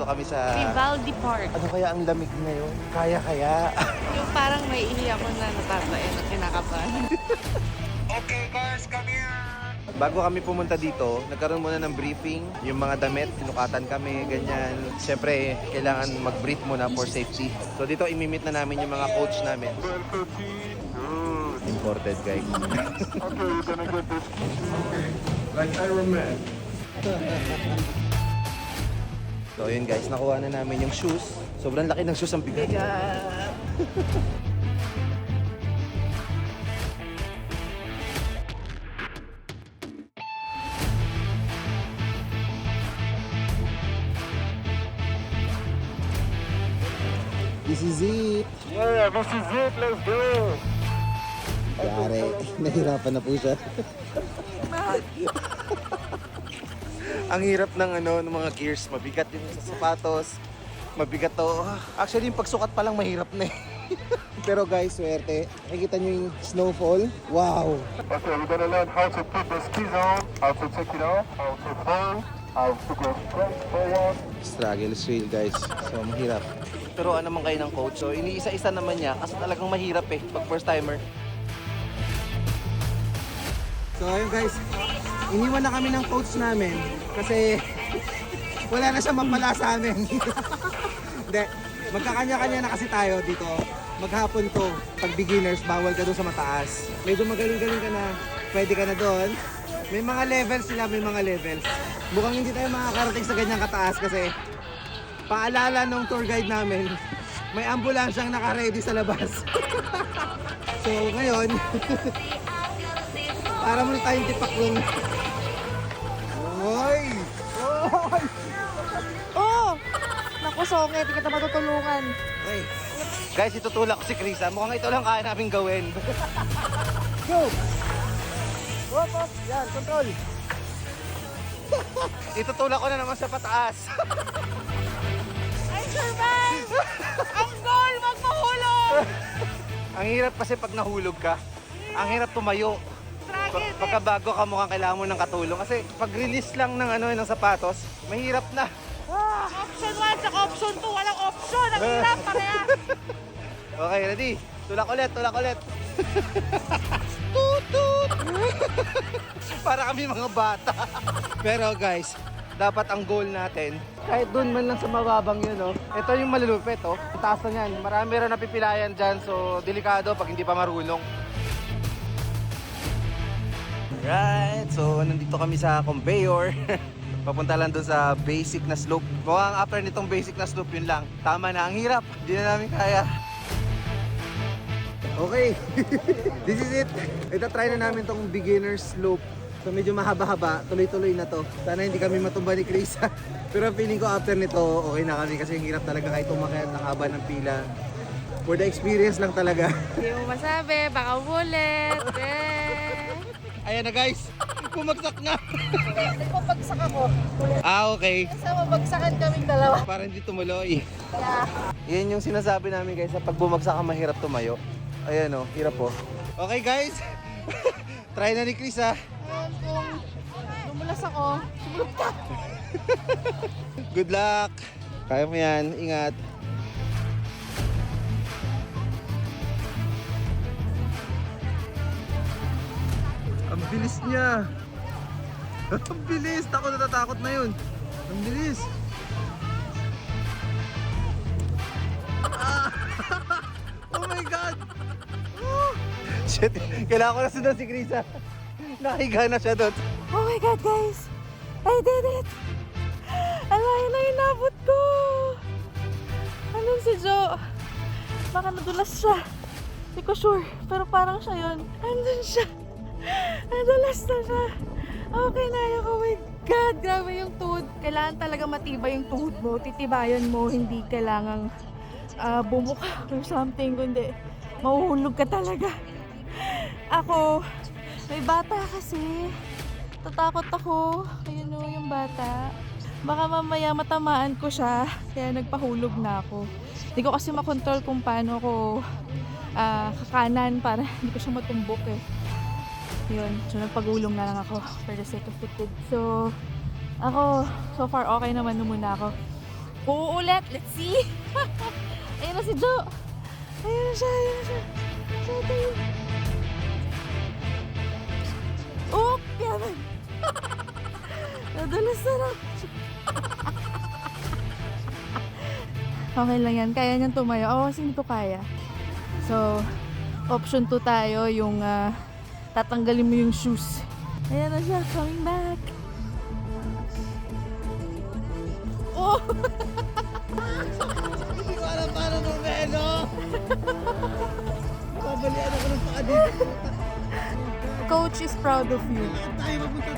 nandito kami sa... Vivaldi Park. Ano kaya ang lamig ngayon? Kaya. Yung parang may ihi ako na natatay na kinakabahan. Okay guys, come here! Bago kami pumunta dito, nagkaroon muna ng briefing. Yung mga damit, sinukatan kami, ganyan. Siyempre, kailangan mag-brief muna for safety. So dito, imimit na namin yung mga coach namin. Imported, guys. Okay, you're gonna get this. Like Iron Man. So yun guys, nakuha na namin yung shoes. Sobrang laki ng shoes, ang bigat. This is it. Yeah, this is it. Let's go. Yari, nahirapan na po siya. Ang hirap ng ng mga gears, mabigat yung sa sapatos. Mabigat to. Actually, yung pagsukat pa lang mahirap na eh. Pero guys, swerte. Nakikita nyo yung snowfall. Wow! Okay, we're gonna learn how to put the skis on, how to take it off, how to fall, how to go straight forward. Struggle is real guys. So, mahirap. Turuan naman kayo ng coach. So, iniisa-isa naman niya kasi talagang mahirap eh pag first timer. So, ayun guys. Iniwan na kami ng coach namin kasi wala na siya mapala sa amin. Hindi. Magkakanya-kanya na kasi tayo dito. Maghapon to. Pag beginners, bawal ka doon sa mataas. Medyo magaling-galing ka na, pwede ka na doon. May mga levels sila, may mga levels. Mukhang hindi tayo makakarating sa ganyang kataas kasi paalala nung tour guide namin, may ambulansyang naka-ready sa labas. So ngayon, para muna tayong tipaklong. Oy! Oy! Oh! Naku, songit. Hindi kita matutulungan. Oy! Guys, itutulak ko si Krisa. Mukhang ito lang kaya namin gawin. Go! Hop, hop! Yan, control! Itutulak ko na naman sa pataas. I survive! Ang goal! Wag mahulog! Ang hirap kasi pag nahulog ka, ang hirap tumayo. Tragedy! Pagkabago ka mukhang kailangan mo ng katulong. Kasi pag-release lang ng ng sapatos, mahirap na. Option 1 sa option 2. Walang option. Ang hirap pareha. Okay, ready? Tulak ulit, tulak ulit. Toot, toot. Para kami mga bata. Pero guys, dapat ang goal natin, kahit doon man lang sa mababang yun, ito yung malulupit, Ang taas na yan. Marami rin napipilayan dyan, so delikado pag hindi pa marunong. Right, so nandito kami sa conveyor. Papunta lang doon sa basic na slope. Mukhang after nitong basic na slope, yun lang. Tama na, ang hirap. Hindi na namin kaya. Okay, this is it. Ita-try na namin tong beginner slope. So medyo mahaba-haba, tuloy-tuloy na to. Sana hindi kami matumba ni Chris. Pero feeling ko after nito, okay na kami kasi hirap talaga kahit umakyat ng haba ng pila. For the experience lang talaga. Hindi mo masabi. Baka ulit. Ayan na guys, bumagsak nga. Nagpapagsak ako. Okay. Sa mabagsakan kaming dalawa. Para hindi tumuloy. Yeah. Yan yung sinasabi namin guys, sa pag bumagsak ka mahirap tumayo. Ayan hirap po. Okay guys, try na ni Chris Ngayon kung dumulas ako, sumulog ka. Good luck. Kaya mo yan, ingat. Ang bilis niya. Ang bilis. Ako natatakot na yun. Ang bilis. Ah! Oh my God. Oh. Shit. Kailangan ko na sundan si Krisa. Nakahiga na siya doon. Oh my God, guys! I did it! Ang layo na inabot ko! Anong si Jo? Baka nadulas siya. Hindi ko sure. Pero parang siya yun. Andun siya. Nadulas na siya. Okay na yun. Oh my God! Grabe yung tuhod. Kailangan talaga matibay yung tuhod mo. Titibayan mo. Hindi kailangang bumuka or something. Kundi mahuhulog ka talaga. Ako, may bata kasi. Tatakot ako. Ayun o, yung bata. Baka mamaya matamaan ko siya. Kaya nagpahulog na ako. Hindi ko kasi makontrol kung paano ako kakanan para hindi ko siya matumbok eh. Yun. So nagpagulong na lang ako for the sake of the kid. So, ako, so far okay naman muna ako. Uulit. Let's see. Ayun na si Jo. Ayun na siya. Siya tayo. Oop! Yaman. Nadulas na lang. Okay lang yan. Kaya niyang tumayo. Ako kasi hindi ko kaya. So, option 2 tayo. Yung tatanggalin mo yung shoes. Ayan na siya. Coming back. Oh! Hindi ko alam paano bumelo. Babalian ako ng paa dito. Coach is proud of you. Saan tayo mapunta?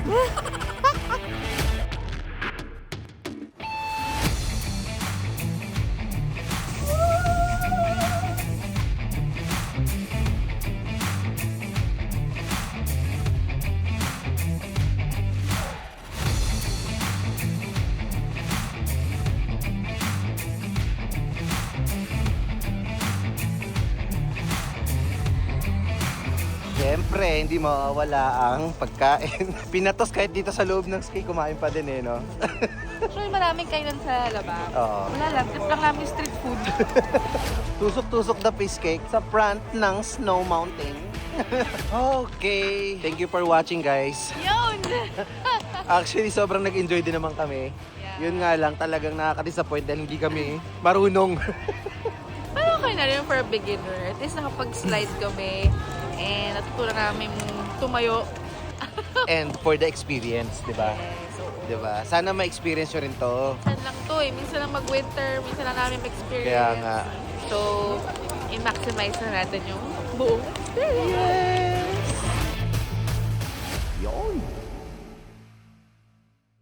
Siyempre, hindi mawawala ang pagkain. Pinatos kahit dito sa loob ng ski, kumain pa din no? Actually, maraming kainan sa labang. Oo. Wala lang. Trip lang namin street food. Tusok-tusok the fish cake sa front ng Snow Mountain. Okay. Thank you for watching, guys. Yun! Actually, sobrang nag-enjoy din naman kami. Yun nga lang, talagang nakaka-disappoint dahil hindi kami marunong. Pero okay na rin for a beginner. At least nakapag-slide kami. And natutunan namin tumayo. And for the experience, di ba? So, Di ba? Sana ma-experience nyo rin to. minsan lang to eh. Minsan lang mag-winter. Minsan lang namin mag-experience. Kaya nga. So, i-maximize na natin yung buong experience. Yay!